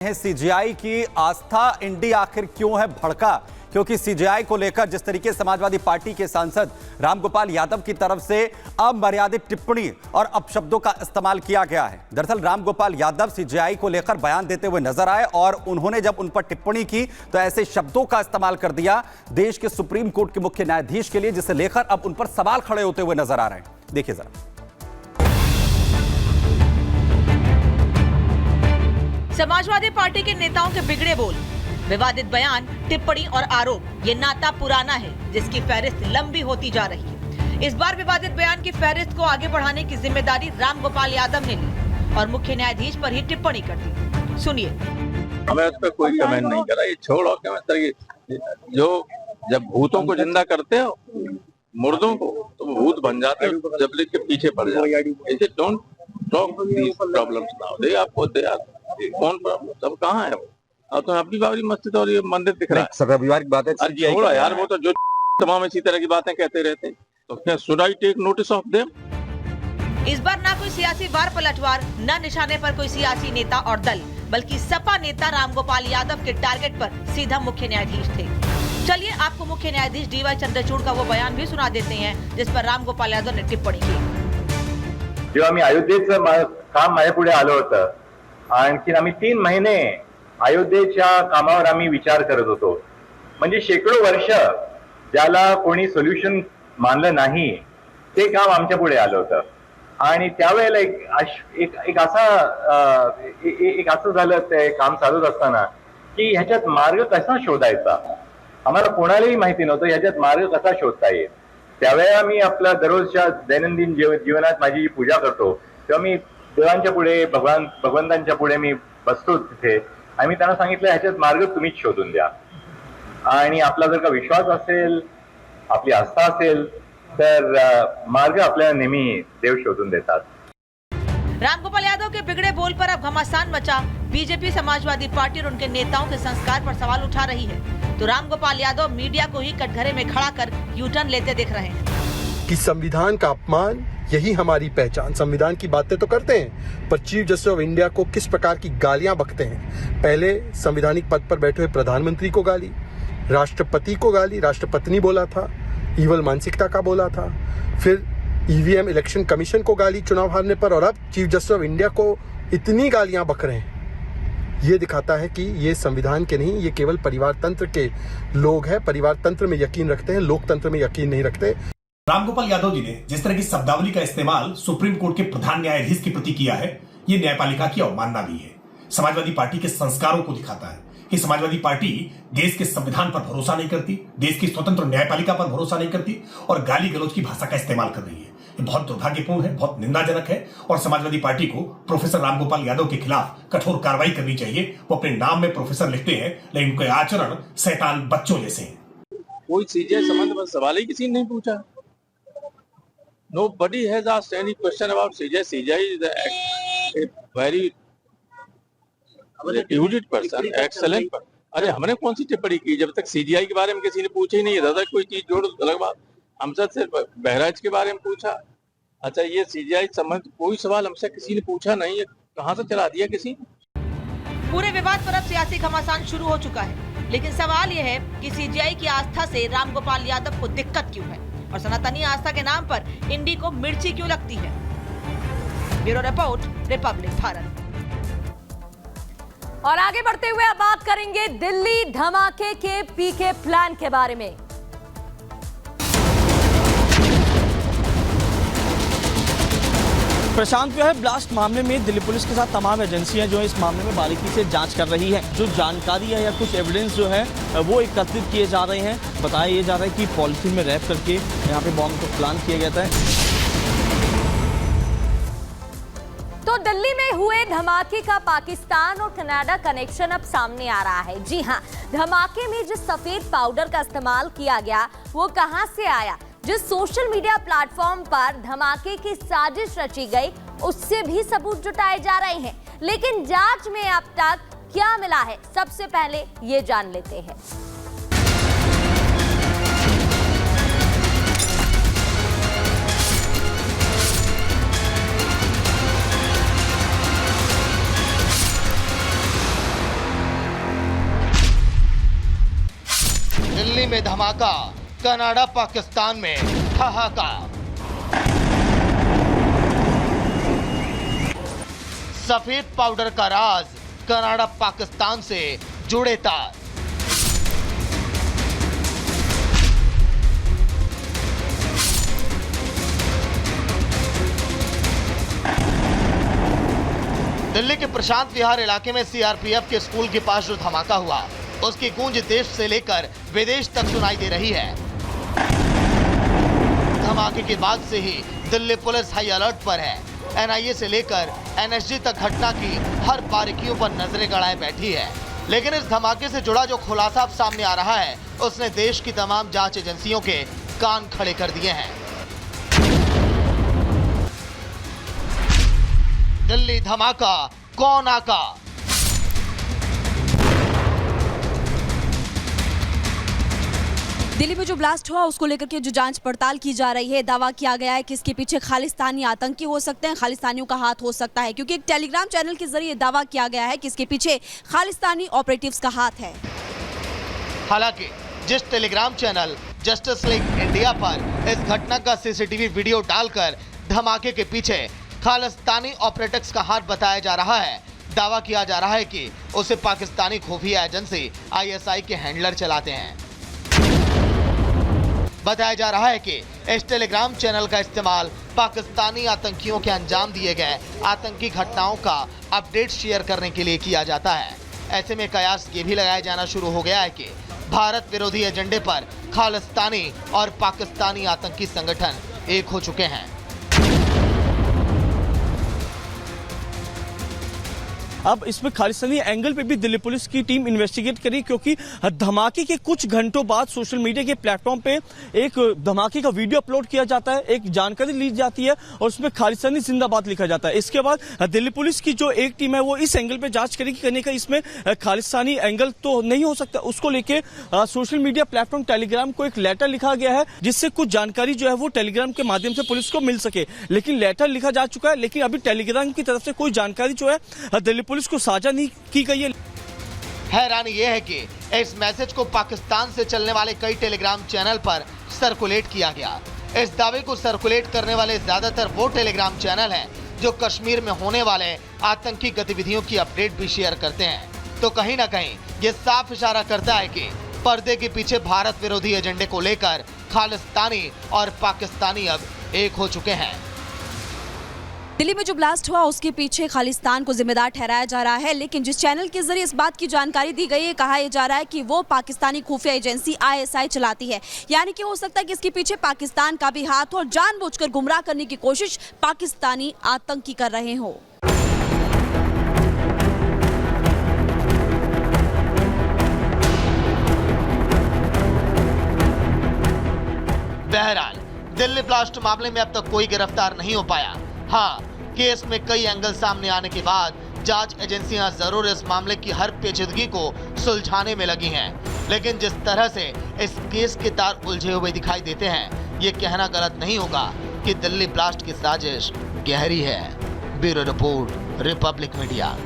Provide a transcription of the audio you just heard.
है सीजेआई की आस्था इंडी आखिर क्यों है भड़का, क्योंकि सीजेआई को लेकर जिस तरीके समाजवादी पार्टी के सांसद रामगोपाल यादव की तरफ से अमर्यादित टिप्पणी और अपशब्दों का इस्तेमाल किया गया है। दरअसल रामगोपाल यादव सीजेआई को लेकर बयान देते हुए नजर आए और उन्होंने जब उन पर टिप्पणी की तो ऐसे शब्दों का इस्तेमाल कर दिया देश के सुप्रीम कोर्ट के मुख्य न्यायाधीश के लिए, जिसे लेकर अब उन पर सवाल खड़े होते हुए नजर आ रहे हैं। देखिए जरा। समाजवादी पार्टी के नेताओं के बिगड़े बोल, विवादित बयान, टिप्पणी और आरोप, ये नाता पुराना है जिसकी फहरिस्त लंबी होती जा रही है। इस बार विवादित बयान की फहरिस्त को आगे बढ़ाने की जिम्मेदारी रामगोपाल यादव ने ली और मुख्य न्यायाधीश पर ही टिप्पणी कर दी। सुनिए। हमें उस पर कोई कमेंट नहीं करा, ये छोड़ो जो जब भूतों को जिंदा करते हो मुर्दों को तो वो भूत बन जाते हैं, जब के पीछे पड़ जाते। Don't talk this problems now, दे आपको दे कौन प्रॉब्लम सब कहाँ है वो? अब तो अपनी बाबरी मस्जिद और ये मंदिर दिख रहा है। सब रविवार की बात है, छोड़ा यार, वो तो जो तमाम इसी तरह की बातें कहते रहते हैं, तो क्या should I take notice of them? इस बार ना कोई सियासी वार पलटवार, न निशाने पर कोई सियासी नेता और दल, बल्कि सपा नेता रामगोपाल यादव के टारगेट पर सीधा मुख्य न्यायाधीश थे। चलिए आपको मुख्य न्यायाधीश DY चंद्रचूड़ का वो बयान भी सुना देते हैं जिस पर रामगोपाल यादव ने टिप्पणी की। जेव्हा मी अयोध्येचं काम माझ्या पुढे आलं होतं, आणखीन आम्ही 3 महिने अयोध्येच्या कामावर आम्ही विचार करत होतो, म्हणजे शेकडो वर्ष ज्याला कोणी सोल्युशन मानलं नाही ते काम आमच्या पुढे आलं होतं। आणि त्यावेळेला एक असं झालं ते काम चालूच असताना की ह्याच्यात मार्ग कसा शोधायचा, आम्हाला कोणालाही माहिती नव्हतं ह्याच्यात मार्ग कसा शोधता येईल। त्यावेळेला मी आपल्या दररोजच्या दैनंदिन जीवनात माझी पूजा करतो तेव्हा मी देवांच्या पुढे भगवंतांच्या पुढे मी बसतो तिथे आणि मी त्यांना सांगितलं ह्याच्यात मार्ग तुम्हीच शोधून द्या आणि आपला जर का विश्वास असेल, आपली आस्था असेल तर मार्ग आपल्याला नेहमी देव शोधून देतात। रामगोपाल यादव के बिगड़े बोल पर अब घमासान मचा। बीजेपी, समाजवादी पार्टी और उनके नेताओं के संस्कार पर सवाल उठा रही है तो रामगोपाल यादव मीडिया को ही कटघरे में खड़ा कर यूटर्न लेते दिख रहे हैं कि संविधान का अपमान, यही हमारी पहचान। संविधान की बातें तो करते हैं पर चीफ जस्टिस ऑफ इंडिया को किस प्रकार की गालियां बकते हैं। पहले संवैधानिक पद पर बैठे हुए प्रधानमंत्री को गाली, राष्ट्रपति को गाली, राष्ट्रपत्नी बोला था, ईवल मानसिकता का बोला था, फिर EVM इलेक्शन कमीशन को गाली चुनाव हारने पर, और अब चीफ जस्टिस ऑफ इंडिया को इतनी गालियां बक रहे हैं। ये दिखाता है कि ये संविधान के नहीं, ये केवल परिवार तंत्र के लोग हैं, परिवार तंत्र में यकीन रखते हैं, लोकतंत्र में यकीन नहीं रखते। रामगोपाल यादव जी ने जिस तरह की शब्दावली का इस्तेमाल सुप्रीम कोर्ट के प्रधान न्यायाधीश के प्रति किया है, ये न्यायपालिका की अवमानना भी है। समाजवादी पार्टी के संस्कारों को दिखाता है कि समाजवादी पार्टी देश के संविधान पर भरोसा नहीं करती, देश की स्वतंत्र न्यायपालिका पर भरोसा नहीं करती और गाली गलौज की भाषा का इस्तेमाल कर रही है। ये बहुत दुर्भाग्यपूर्ण है, बहुत निंदाजनक है और समाजवादी पार्टी को प्रोफेसर रामगोपाल यादव के खिलाफ कठोर कार्रवाई करनी चाहिए। वो अपने नाम में प्रोफेसर लिखते हैं लेकिन उनके आचरण शैतान बच्चों जैसे हैं। कोई सीजे संबंध पर सवाल ही किसी ने नहीं पूछा। Nobody has asked any question about CJ. CJ is a very erudite person, excellent person. अरे हमने कौन सी टिप्पणी की? जब तक CGI के बारे में किसी ने पूछा ही नहीं, दादा कोई चीज जोड़ अलग बात। हमसे सिर्फ बहराइच के बारे में पूछा। अच्छा, ये CGI संबंध कोई सवाल हमसे किसी ने पूछा नहीं है, कहाँ से चला दिया किसी ने? पूरे विवाद पर अब सियासी घमासान शुरू हो चुका है, लेकिन सवाल यह है कि CGI की आस्था से रामगोपाल यादव को दिक्कत क्यों है और सनातनी आस्था के नाम पर इंडी को मिर्ची क्यों लगती है। Bureau report, Republic Bharat. और आगे बढ़ते हुए अब बात करेंगे दिल्ली धमाके के पीके प्लान के बारे में। प्रशांत जो है, ब्लास्ट मामले में दिल्ली पुलिस के साथ तमाम एजेंसियां जो है इस मामले में बारीकी से जांच कर रही है। जो जानकारी है या कुछ एविडेंस जो है वो एकत्रित किए जा रहे हैं। बताया ये जा रहा है कि पॉलिथीन में रैप करके यहाँ पे बॉम्ब को प्लान किया गया था। तो दिल्ली में हुए धमाके का पाकिस्तान और कनाडा कनेक्शन अब सामने आ रहा है। जी हाँ, धमाके में जिस सफेद पाउडर का इस्तेमाल किया गया वो कहां से आया, जिस सोशल मीडिया प्लेटफॉर्म पर धमाके की साजिश रची गई उससे भी सबूत जुटाए जा रहे हैं। लेकिन जांच में अब तक क्या मिला है, सबसे पहले ये जान लेते हैं। में धमाका, कनाडा पाकिस्तान में ठहाका। सफेद पाउडर का राज, कनाडा पाकिस्तान से जुड़े तार। दिल्ली के प्रशांत विहार इलाके में सीआरपीएफ के स्कूल के पास जो धमाका हुआ, उसकी गूंज देश से लेकर विदेश तक सुनाई दे रही है। धमाके के बाद से ही दिल्ली पुलिस हाई अलर्ट पर है। एनआईए से लेकर एनएसजी तक घटना की हर बारीकियों पर नजरें गड़ाए बैठी है। लेकिन इस धमाके से जुड़ा जो खुलासा अब सामने आ रहा है, उसने देश की तमाम जांच एजेंसियों के कान खड़े कर दिए हैं। दिल्ली धमाका, कौन आका? दिल्ली में जो ब्लास्ट हुआ उसको लेकर के जो जांच पड़ताल की जा रही है, दावा किया गया है कि इसके पीछे खालिस्तानी आतंकी हो सकते हैं, खालिस्तानियों का हाथ हो सकता है, क्योंकि एक टेलीग्राम चैनल के जरिए दावा किया गया है कि इसके पीछे खालिस्तानी ऑपरेटिव्स का हाथ है। हालांकि जिस Telegram channel justice league India पर इस घटना का सीसीटीवी वीडियो डालकर धमाके के पीछे खालिस्तानी ऑपरेटिव्स का हाथ बताया जा रहा है, दावा किया जा रहा है कि उसे पाकिस्तानी खुफिया एजेंसी आईएसआई के हैंडलर चलाते हैं। बताया जा रहा है कि इस टेलीग्राम चैनल का इस्तेमाल पाकिस्तानी आतंकियों के अंजाम दिए गए आतंकी घटनाओं का अपडेट शेयर करने के लिए किया जाता है। ऐसे में कयास ये भी लगाया जाना शुरू हो गया है कि भारत विरोधी एजेंडे पर खालिस्तानी और पाकिस्तानी आतंकी संगठन एक हो चुके हैं। अब इसमें खालिस्तानी एंगल पे भी दिल्ली पुलिस की टीम इन्वेस्टिगेट करी, क्योंकि धमाके के कुछ घंटों बाद सोशल मीडिया के प्लेटफॉर्म पे एक धमाके का वीडियो अपलोड किया जाता है, एक जानकारी ली जाती है और उसमें खालिस्तानी जिंदाबाद लिखा जाता है। इसके बाद दिल्ली पुलिस की जो एक टीम है वो इस एंगल पे जांच करेगी, करने का इसमें खालिस्तानी एंगल तो नहीं हो सकता। उसको लेके सोशल मीडिया प्लेटफॉर्म टेलीग्राम को एक लेटर लिखा गया है, जिससे कुछ जानकारी जो है वो टेलीग्राम के माध्यम से पुलिस को मिल सके। लेकिन लेटर लिखा जा चुका है, लेकिन अभी टेलीग्राम की तरफ से कोई जानकारी जो है दिल्ली पुलिस को साझा नहीं की गई है। हैरानी यह है कि इस मैसेज को पाकिस्तान से चलने वाले कई टेलीग्राम चैनल पर सर्कुलेट किया गया। इस दावे को सर्कुलेट करने वाले ज्यादातर वो टेलीग्राम चैनल हैं जो कश्मीर में होने वाले आतंकी गतिविधियों की अपडेट भी शेयर करते हैं। तो कहीं ना कहीं ये साफ इशारा करता है कि पर्दे के पीछे भारत विरोधी एजेंडे को लेकर खालिस्तानी और पाकिस्तानी अब एक हो चुके हैं। दिल्ली में जो ब्लास्ट हुआ उसके पीछे खालिस्तान को जिम्मेदार ठहराया जा रहा है, लेकिन जिस चैनल के जरिए इस बात की जानकारी दी गई है, कहा यह जा रहा है कि वो पाकिस्तानी खुफिया एजेंसी आईएसआई चलाती है। यानी कि हो सकता है कि इसके पीछे पाकिस्तान का भी हाथ हो और जानबूझकर गुमराह करने की कोशिश पाकिस्तानी आतंकी कर रहे हो। बहरहाल दिल्ली ब्लास्ट मामले में अब तक कोई गिरफ्तार नहीं हो पाया। हाँ, केस में कई एंगल सामने आने के बाद जांच एजेंसियां जरूर इस मामले की हर पेचीदगी को सुलझाने में लगी हैं। लेकिन जिस तरह से इस केस के तार उलझे हुए दिखाई देते हैं, ये कहना गलत नहीं होगा कि दिल्ली ब्लास्ट की साजिश गहरी है। Bureau report, Republic media.